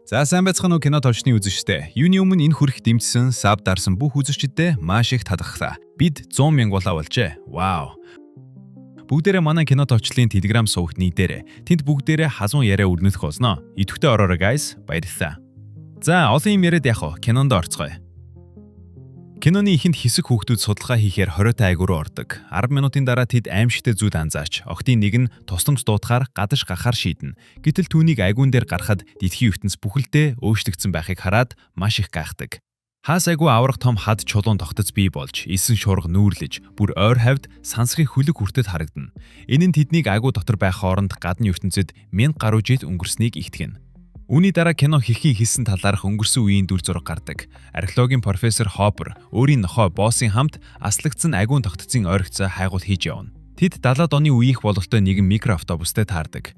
За сайн байцгаана уу кино товчны үзэгчдээ. Юуны өмнө энэ хүрэх дэмжсэн, саб дарсан бүх үзэгчдэд маш их талархлаа. Бид 100 мянга болоо болжээ. Вау. Бүгдээрээ манай кино товчлын Telegram сувагт нийтээрээ. Тэнд бүгдээрээ хазуун яриа өрнөх болно. Идэвхтэй ороорой guys. Баярлалаа. За олон юм яриад яах вэ? Кинонд орцгоё. Киноны ихэнд хэсэг хүүхдүүд судалгаа хийхээр 20 айгуу руу ордог. 10 минутын дараа тэд аимшигтэй зүйд анзаарч, охидын нэг нь тусламж дуудахаар гадаж гахаар шийднэ. Гэтэл түүнийг айгуун дээр гарахад дэлхийн ертөнц бүхэлдээ өөрчлөгдсөн байхыг хараад маш их гайхдаг. Хаас айгуу аврах том хад чулуун тогтоц бий болж, эсэн шуурга нүүрлэж, бүр ойр хавьд сансрын хөлөг хүртэд харагдана. Энэ нь тэднийг айгуу дотор байх хооронд гадны ертөнцид 1000 гаруй жил өнгөрснийг игтгэн. Үүний дараа кино хэрхий хийсэн талаарх өнгөрсөн үеийн дүр зураг гардаг. Археологийн профессор Хоппер өөрийн нохой боссын хамт аслагдсан агуун тогтцын ойрогцоо хайгуул хийж явна. Тэд 70-ад оны үеийнх бололтой нэгэн микроавтобустай таардаг.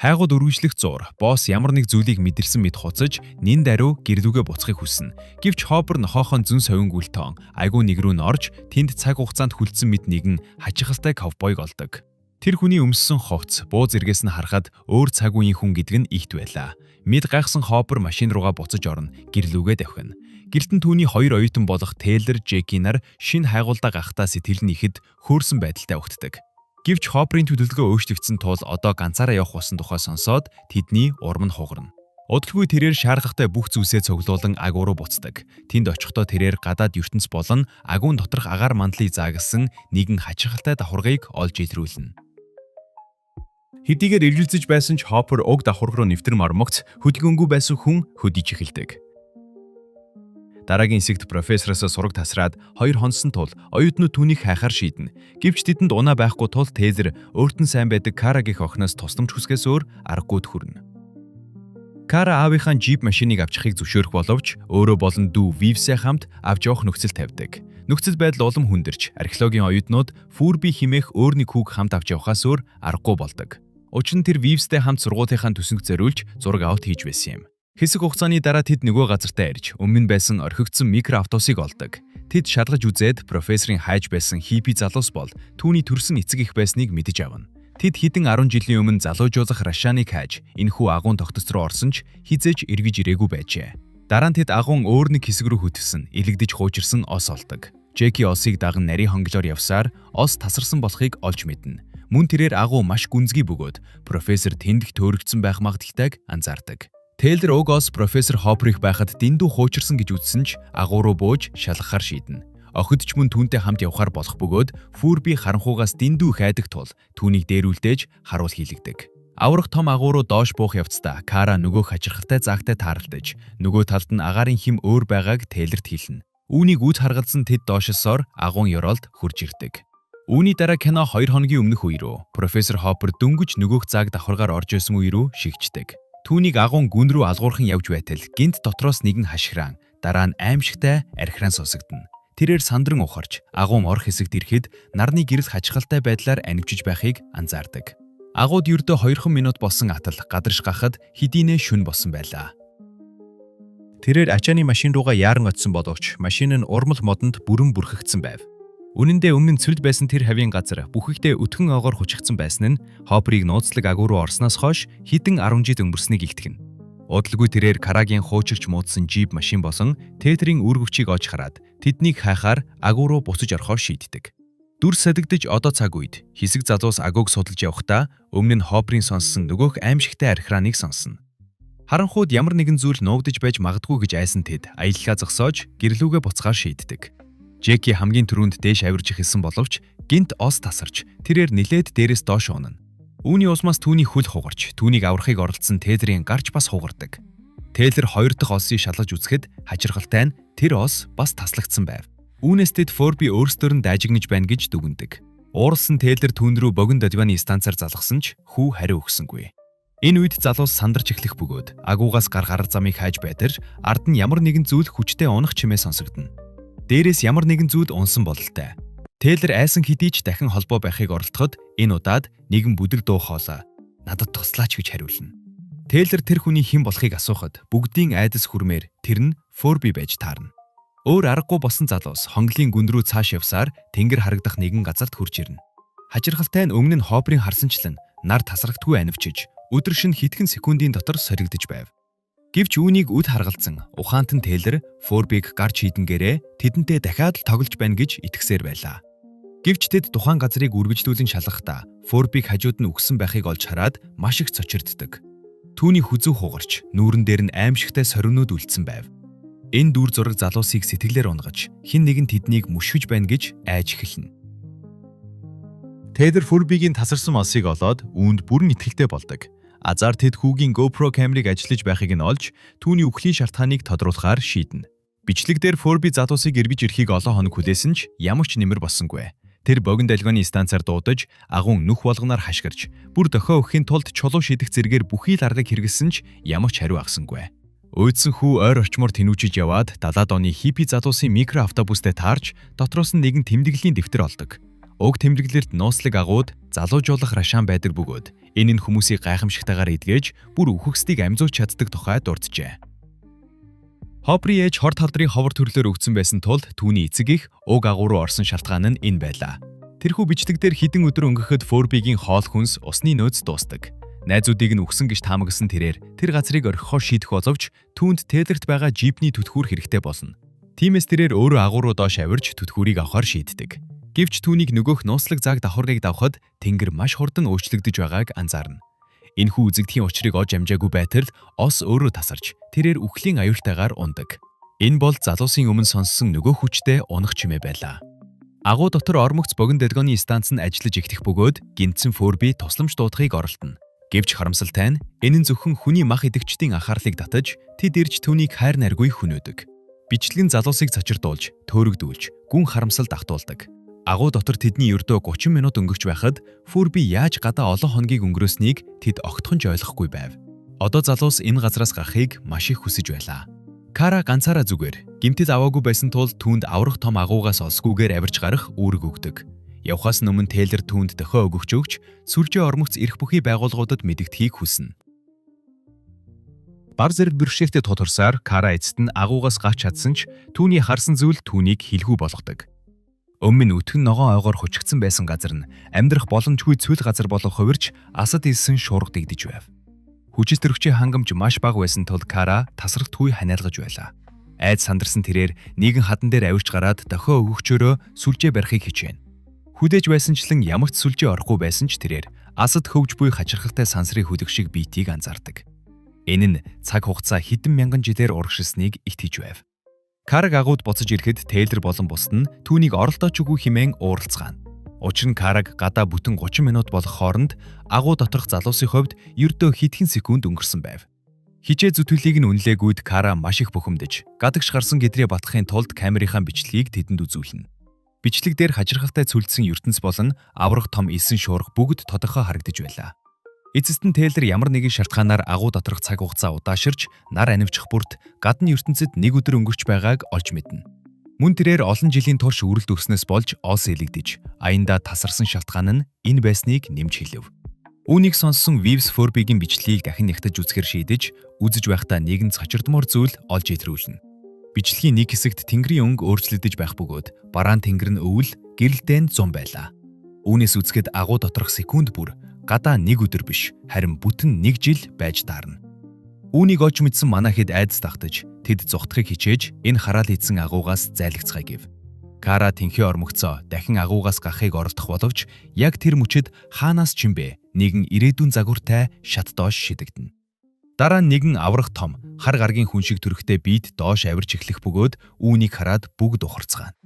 Хайгууд үргэлжлэх зуур, босс ямар нэг зүйлийг мэдэрсэн мэд хуцаж, нин даруй гэрлүүгээ буцахыг хүснэ. Гэвч Хоппер нохойхон зүн совингүйл тоон агуун нэг рүү норж, тэнд цаг хугацаанд хүлцсэн мэд нэгэн хачирхалтай ковбойг олдог. Тэр хүний өмссөн хувцс, буу зэргээс нь харахад өөр цаг үеийн хүн гэдэг нь ихт байлаа. Мэд гайхсан Хоппер машин руугаа буцаж орно, гэрлүүгээ давхина. Гэртэн түүний хоёр оюутан болох Тейлер, Жеки нар шинэ хайгуулдаа гахтаа сэтгэл нь ихэд хөөрсөн байдалтай угтдаг. Гэвч Хопперийн төлөвлөгөө өөрчлөгдсөн тул одоо ганцаараа явах болсон тухай сонсоод тэдний урам нь хугарна. Удалгүй тэрээр шааргахтай бүх зүйлсээ цуглуулan агуу руу буцдаг. Тэнд очихдоо тэрээр гадаад ертөнц болон агуун доторх агаар мандлыг заагалсан нэгэн хачирхалтай давхаргыг олж илрүүлнэ. Хэдийгээр эргэлзэж байсан ч Хоппер уг давхарг руу нэвтэр мормогц хөдөлгөөнгүй байсан хүн хөдийж эхэлдэг. Дараагийн хэсэгт профессороос сураг тасраад хоёр хонсон тул оюутнууд түүнийг хайхаар шийднэ. Гэвч тэдэнд унаа байхгүй тул Тейлер өөрт нь сайн байдаг Кара гэх охиноос тусламж хүсгээс өөр аргагүйд хүрнэ. Кара аавынхаа джип машиныг авчихыг зөвшөөрөх боловч өөрөө болон дүү Вивсээ хамт авч явах нөхцөл тавьдаг. Нөхцөл байдал улам хүндэрч археологийн оюутнууд Фурби химээх өөр нэг хүүг хамт авч явахаас өөр аргагүй болдог. Учир нь тэр Вивстэй хамт сургуулийнхаа төсөнг зориулж зураг авалт хийж байсан юм. Хэсэг хугацааны дараа тэд нөгөө газартаа ирж өмнө нь байсан орхигдсон микроавтобусыг олдог. Тэд шалгаж үзээд профессорын хайж байсан хиппи залуус бол түүний төрсөн эцэг их байсныг мэдэж авна. Тэд хэдэн 10 жилийн өмнө залуужуулах Рашаныг хайж энэхүү агуун тогтоц руу орсон ч хизээж эргэж ирээгүй байжээ. Дараа нь тэд агуун өөр нэг хэсэг рүү хөтөвсөн, илэгдэж хуучирсан ос олдог. Жеки осыг даган нарийн хонглоор явсаар ос тасарсан болохыг олж мэднэ. Мөн тэрээр агуу маш гүнзгий бөгөөд профессор тэндх төөрөгдсөн байх магадaltaйг анзаардаг. Тейлер уг ос профессор Хопперих байхад дэндүү хуучирсан гэж үзсэн ч агуу руу бууж шалгахаар шийднэ. Охид ч мөн түүнтэй хамт явахаар болох бөгөөд Фурби харанхуугаас дэндүү хайдаг тул түүнийг дээрүүлдэж харуул хийлэгдэг. Аврах том агуу руу доош буух явцдаа Кара нөгөө хачирхалтай заагтай тааралдаж, нөгөө талд нь агаарын хим өөр байгааг Тейлерт хэлнэ. Үүнийг үз харгалзан тэд доошосоор агуун ёроолд хурж ирдэг. Үүний дараа кино 2 хоногийн өмнөх үе рүү профессор Хоппер дөнгөж нөгөөх зааг давхаргаар орж исэн үе рүү шигчдэг. Түүнийг агуун гүн рүү алгуурхан явж байтал гинт дотроос нэгэн хашгираан, дараа нь аимшигтай архиран сонсогдно. Тэрээр сандран ухарч агуун орох хэсэгт ирэхэд нарны гэрэл хачирхалтай байдлаар анивчиж байхыг анзаардаг. Агууд ердөө 2 минут болсон атал гадарш гахад хэдийнэ шүн болсон байлаа. Тэрээр ачааны машин руугаа яаран очсон боловч машин нь урмал модонд бүрэн бүрхэгдсэн байв. Үнэн дээр өмнө нь цөлд байсан тэр хавийн газар бүхэгдээ өтгөн огоор хучигдсан байсан нь Хопперийг нууцлаг агуу руу орсноос хойш хэдэн 10 жил өнгөрснийг игтгэн. Удалгүй тэрээр Карагийн хуучирч муудсан джип машин болон Тейлерийн үүргэвчийг олж хараад тэднийг хайхаар агуу руу буцаж орохоор шийддэг. Дүр садигдж одоо цаг үед хэсэг залуус агууг судалж явахдаа өмнө нь Хопперийн сонссон нөгөөх аимшигтай архираныг сонсно. Харанхууд ямар нэгэн зүйл нуугдж байж магадгүй гэж айсан тэд аяллаа зогсоож гэрлүүгээ буцахаар шийддэг. Жеки хамгийн түрүүнд дээш авирж ихэлсэн боловч гинт ос тасарч тэрээр нилээд дээрээс доош унана. Үүний усмаас түүний хөл хугарч түүнийг аврахыг оролдсон Тейлерийн гарч бас хугардаг. Тейлер 2 дахь осыг шалгаж үзэхэд хачирхалтай нь тэр ос бас таслагдсан байв. Үүнээс тэд Фурби өөрсдөр нь дайжигнаж байна гэж дүгнэдэг. Ууралсан Тейлер түүн рүү богино додваны станцаар залгасан ч хүү хариу өгсөнгүй. Энэ үед залуус сандарч эхлэх бөгөөд агуугаас гаргар замыг хайж байтарч ард нь ямар нэгэн зүйл хүчтэй унах чимээ сонсогдно. Дээрээс ямар нэгэн зүйл унсан бололтой. Тейлер айсан хэдий ч дахин холбоо байхыг оролдоход энэ удаад нэгэн бүдэг дуу хоолой надад туслаач гэж хариулна. Тейлер тэр хүний хэн болохыг асуухад бүгдийн айдас хүрмээр тэр нь Фурби байж таарна. Өөр аргагүй болсон залуус хонглын гүн рүү цааш явсаар тэнгэр харагдах нэгэн газарт хурж ирнэ. Хачирхалтай нь өмнө нь Хопперийн харсанчлан нар тасрагдгүй анивчиж өдөр шин хэдхэн секундын дотор соригдож байв. Гэвч үүнийг үд харгалзан ухаантан Тейлор Форбиг гарч хийдэнгээрээ тэдэнтэй дахиад л тоглож байна гэж итгэсээр байлаа. Гэвч тэд тухайн газрыг үргэлжлүүлэн шалгахдаа Форбиг хажууд нь үхсэн байхыг олж хараад маш их цочирддаг. Түүний хүзүү хугарч нүүрэн дээр нь аимшигтай соринууд үлдсэн байв. Энэ дүр зураг залуусыг сэтгэлээр унгаж хэн нэгэн тэднийг мөшгөж байна гэж айж эхэлнэ. Тейлор Форбигийн тасарсан мосыг олоод үүнд бүрэн итгэлтэй болдог. Азар тэд хүүгийн GoPro камерыг ажиллаж байхыг нь олж түүний үхлийн шалтгааныг тодруулахаар шийднэ. Бичлэг дээр Форби залуусыг эргэж ирэхийг олон хоног хүлээсэн ч ямар ч нэмэр болсонгүй. Тэр богино долгионы станцаар дуудаж, агуун нүх болгоноор хашгирч, бүр дохио өгөхийн тулд чулуу шидэх зэрэгээр бүхий л аргыг хэрэгэлсэн ч ямар ч хариу авсангүй. Уйдсан хүү ойр орчмоор тэнүүчиж яваад 70-аад оны хиппи залуусын микроавтобустай таарч дотроос нь нэгэн тэмдэглэлийн дэвтэр олдог. Уг тэмдэглэлд нууцлаг агууд залуужуулах рашаан байдаг бөгөөд энэ нь хүмүүсийг гайхамшигтайгаар эдгэж бүр үхэгсдийг амжуулж чаддаг тухай дурджээ. Хопри ээж хор талдрын ховор төрлөөр өгсөн байсан тул түүний эцэг их уг агуу руу орсон шалтгаан нь энэ байлаа. Тэрхүү бичлэг дээр хідэн өдөр өнгөрөхөд Форбигийн хоол хүнс усны нөөц дуустдаг. Найзуудыг нь үхсэн гэж таамагласан тэрээр тэр газрыг орхихоо шийдэх боловч түүнд Тейлорт байгаа жипний түтхүүр хэрэгтэй болно. Тиймээс тэрээр өөрөө агуу руу доош авирж түтхүүрийг авахар шийддэг. Гэвч түүнийг нөгөөх нууцлаг заг давхаргыг давхад тэнгэр маш хурдан өөрчлөгдөж байгааг анзаарна. Энэхүү үзэгдэхийн учрыг олж амжаагүй байтал ос өөрөө тасарч тэрээр үхлийн аюултайгаар ундаг. Энэ бол залуусын өмнө сонссон нөгөө хүчтэй унах чимээ байлаа. Агуу дотор ормогц богино долгионы станц нь ажиллаж эхлэх бөгөөд гинтсэн Форби тусламж дуудахыг оролдоно. Гэвч харамсалтай нь энэ нь зөвхөн хүний мах идэвчдийн анхаарлыг татаж тэд ирж түүнийг хайр наргүй хөнөөдөг. Бичлэг нь залуусыг цочирдуулж, төөрөгдүүлж, гүн харамсалд автуулдаг. Агуу дотор тэдний ердөө 30 минут өнгөрч байхад Форби яаж гадаа олон хоногийг өнгөрөөснийг тэд огтхонч ойлгохгүй байв. Одоо залуус энэ газраас гарахыг маш их хүсэж байлаа. Кара ганцаараа зүгээр гэмтэд аваагүй байсан тул түүнд аврах том агуугаас олсгүйгээр авирж гарах үүрэг өгдөг. Явхаас өмнө Тейлор түүнд дохио өгч сүлжээ ормогц эрх бүхий байгууллагуудад мэдэгдэхийг хүснэ. Бар зэрэг бэрхшээлтэй тодорсаар Кара эцэст нь агуугаас гарч чадсан ч түүний харсан зүйл түүнийг хилгүй болгодог. Өмнө нь өтгөн ногоон ойгоор хучигдсан байсан газар нь амьдрах боломжгүй цүл газар болох хувирч асад илсэн шуурга дэгдэж байв. Хүчил төрөгчийн хангамж маш бага байсан тул Кара тасралт хүй ханиалгаж байлаа. Айд сандарсан тэрээр нэгэн хадан дээр авирч гараад дохио өгөгчөөрөө сүлжээ барихыг хичээнэ. Хүдээж байсанчлан ямар ч сүлжээ орохгүй байсан ч тэрээр асад хөвж буй хачирхалтай сансрын хүлэг шиг биетийг анзаардаг. Энэ нь цаг хугацаа хэдэн мянган жилээр урагшилсныг итгэж байв. Караг агууд буцаж ирэхэд Тейлор болон бусд нь түүнийг оролдооч үгүй хэмээн ууралцгаана. Учир нь Караг гадаа бүтэн 30 минут болох хооронд агуу доторх залуусын хувьд ердөө хэдхэн секунд өнгөрсөн байв. Хичээ зүтгэлийг нь үнэлээгүйд Кара маш их бухимдаж, гадагш гарсан гэдрээ батлахын тулд камерынхаа бичлэгийг тэдэнд үзүүлнэ. Бичлэг дээр хажирхалтай цүлдсэн ертөнц болон аврах том элсэн шуурга бүгд тодорхой харагдаж байлаа. Эцэст нь Тейлор ямар нэгэн шалтгаанаар агуу доторх цаг хугацаа удааширч нар анивчих бүрт гадны ертөнцид нэг өдөр өнгөрч байгааг олж мэднэ. Мөн тэрээр олон жилийн турш үрэлт өснөөс болж оос илэгдэж, аяндаа тасарсан шалтгаан нь энэ байсныг нэмж хэлэв. Үүнийг сонссон Вивс Форбигийн бичлэгийг дахин нягтаж үзэхэр шийдэж, үзэж байхдаа нэгэн цочирдмор зүйл олж итрүүлнэ. Бичлэгийн нэг хэсэгт тэнгэрийн өнгө өөрчлөгдөж байх бөгөөд бараан тэнгэр нь өвөл, гэрэлтэй нь зум байлаа. Үүнээс үзэхэд агуу доторх секунд бүр гадаа нэг өдөр биш, харин бүтэн нэг жил байж таарна. Үүнийг олж мэдсэн манайхэд айдас тагтаж, тэд зүхтахыг хичээж энэ хараал ийдсэн агуугаас зайлгцгай гэв. Кара тэнхээ ормогцоо дахин агуугаас гахыг оролдох боловч яг тэр мөчөд хаанаас ч юм бэ нэгэн ирээдүйн загвартай шат доош шидэгдэнэ. Дараа нь нэгэн аврах том, хар гаргийн хүн шиг төрхтэй биед доош авирч эхлэх бөгөөд үүнийг хараад бүгд ухарцгаана.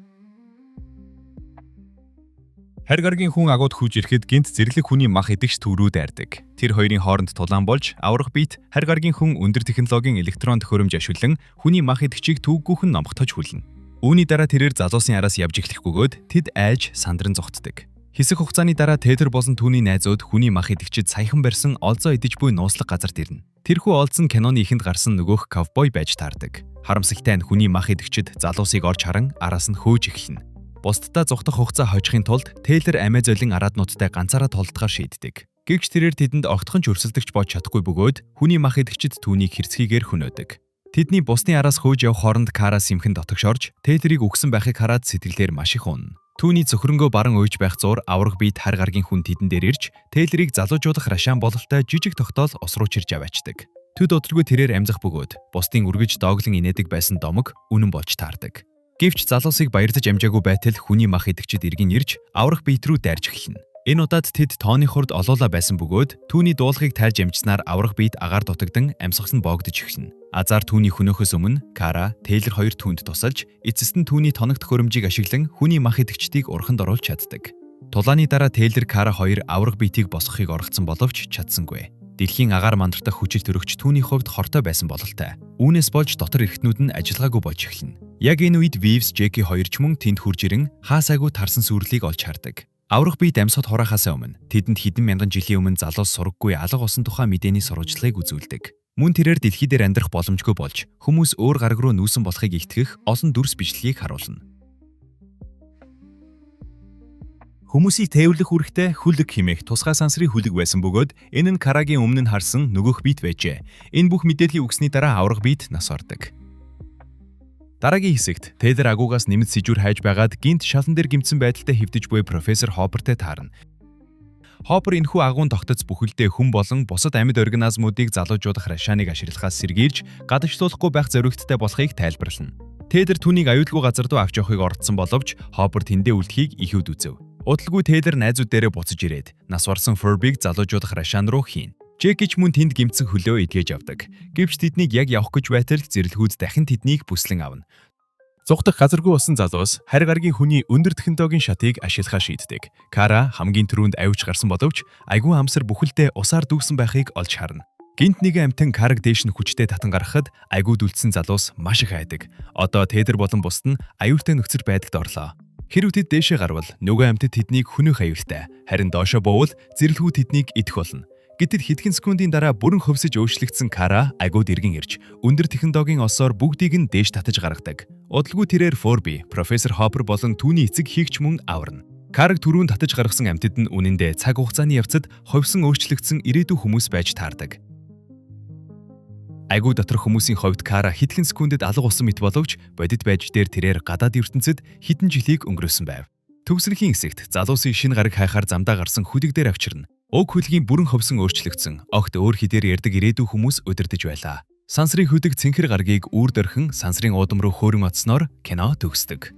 Хар гаргийн хүн агууд хүйж ирэхэд гинт зэрлэг хүний мах идэгч төрүүд айрдаг. Тэр хоёрын хооронд тулаан болж аврах биет хар гаргийн хүн өндөр технологийн электрон төхөөрөмж ашиглан хүний мах идэгчийг төвггүйхэн номхотож хүлнэ. Үүний дараа тэрээр залуусын араас явж эхлэх бөгөөд тэд айж сандран зогтдог. Хэсэг хугацааны дараа Тейлор болон түүний найзууд хүний мах идэгчид саяхан барьсан олзоо идэж буй нууцлаг газарт ирнэ. Тэрхүү олзон киноны ихэнд гарсан нөгөөх ковбой байж таардаг. Харамсалтай нь хүний мах идэгчид залуусыг орж харан араас нь хөөж эхэлнэ. Бусдаа зүхтах хугацаа хожихын тулд Тейлор амиа золин арааднуудтай ганцаараа толдохоор шийддэг. Гэвч тэрээр тэдэнд огтхон ч өрсөлдөгч болж чадахгүй бөгөөд хүний мах идэгчид түүнийг хэрцгийгээр хөнөөдөг. Тэдний бусны араас хөөж явх хооронд Кара сэмхэн дотогшорж Тейлорыг үгсэн байхыг хараад сэтгэлээр маш их унна. Түүний цөхрөнгөө баран уйж байх зур авраг биет хар гаргийн хүн тэдэн дээр ирж Тейлорыг залуужуулах рашаан бололтой жижиг тогтоол ус руу чирж аваачдаг. Төд удалгүй тэрээр амзах бөгөөд бусдын үргэж дооглон инээдэг байсан домог үнэн болж таардаг. Гэвч залуусыг баярлаж амжаагүй байтал хүний мах идэгчид иргэн ирж аврах биет рүү дайрч эхэлнэ. Энэ удаад тэд тооны хурд олоола байсан бөгөөд түүний дуулахыг тайлж амжснаар аврах биет агаар дутагдан амьсгал нь боогдож эхэлнэ. Азар түүний хөнөөхөөс өмнө Кара, Тейлор хоёр түүнд тусалж эцэст нь түүний тоног төхөөрөмжийг ашиглан хүний мах идэгчдийг урханд оруулж чаддаг. Тулааны дараа Тейлор Кара хоёр аврах биетийг босгохыг оролцсон боловч чадсангүй. Дэлхийн агаар мандартах хүчил төрөгч түүний хувьд хортой байсан бололтой. Үүнээс болж дотор эрхтнүүд нь ажиллагаагүй болж эхэлнэ. Яг энэ үед Вивс, Жеки хоёр ч мөн тэнд хурж ирэн хаасайгүй тарсан сүрлийг олж хардаг. Аврах биет амьсгад хураахаас өмнө тэдэнд хэдэн мянган жилийн өмнө залуус сургаггүй алга усан тухай мэдээний сурвалжлагыг үзүүлдэг. Мөн тэрээр дэлхий дээр амьдрах боломжгүй болж хүмүүс өөр гараг руу нүүсэн болохыг игтгэх олон дүрс бичлэгийг харуулна. Хүмүүсийг тээвэрлэх үүрэгтэй хүлэг хэмээх тусгай сансрын хүлэг байсан бөгөөд энэ нь Карагийн өмнө нь харсан нөгөөх биет байжээ. Энэ бүх мэдээллийн үгсний дараа аврах биет нас ордог. Дараагийн хэсэгт Тейлор агуугаас нэмэлт сэжүүр хайж байгаад гинт шалан дээр гимтсэн байдалтай хэвдэж буй профессор Хоппертэй таарна. Хоппер энэхүү агуун тогтоц бүхэлдээ хүн болон бусад амьд организмуудыг залуужуулах рашааныг ашиглахаас сэргийлж гадагшлуулахгүй байх зорилготтой болохыг тайлбарлана. Тейлор түүнийг аюулгүй газар руу авч явахыг оролдсон боловч Хоппер тэндээ үлдэхийг ихэвд үзэв. Удалгүй Тейлор найзууд дээрээ буцаж ирээд нас барсан Форбиг залуужуулах рашаан руу хийн. Жеки ч мөн тэнд гимтсэн хөлөө идгээж авдаг. Гэвч тэднийг яг явах гэж байтал зэрлэгүүд дахин тэднийг бүслэн авна. Зугдах газаргүй болсон залуус харь гаргийн хүний өндөр технологийн шатыг ашиглахаа шийддэг. Кара хамгийн түрүүнд авьж гарсан боловч айгүй амсар бүхэлдээ усаар дүүсэн байхыг олж харна. Гинт нэгэн амтан Караг дээш нь хүчтэй татан гаргахад айгүй дүлцсэн залуус маш их айдаг. Одоо Тейлор болон бусд нь аюултай нөхцөл байдалд орлоо. Хэрв тэд дээшээ гарвал нөгөө амтд тэднийг хөнөөх аюултай. Харин доошоо буувал зэрлэгүүд тэднийг идэх болно. Гэтэл хэдхэн секундын дараа бүрэн хөвсөж өөрчлөгдсөн Кара агууд иргэн ирж өндөр технологийн осоор бүгдийг нь дээш татаж гаргадаг. Удалгүй тэрээр Форби, профессор Хоппер болон түүний эцэг хийгч мөн аварна. Караг түрүүн татаж гаргасан амьтад нь үнэндээ цаг хугацааны явцад ховсон өөрчлөгдсөн ирээдүйн хүмүүс байж таардаг. Агуу доторх хүмүүсийн хувьд Кара хэдхэн секундэд алга усан мэт боловч бодит байж дээр тэрээр гадаад ертөнцид хэдэн жилийг өнгөрөөсөн байв. Төгсрөхийн хэсэгт залуусын шинэ гараг хайхаар замдаа гарсан хүлэг дээр авчирна. Уг хөлгийн бүрэн ховсон өөрчлөгдсөн. Огт өөр хідээр ярддаг ирээдүйн хүмүүс удирдах байлаа. Сансрын хөдөг цэнхэр гаргийг үүр дөрхөн сансрын уудам руу хөөрөн оцсноор кино төгсдөг.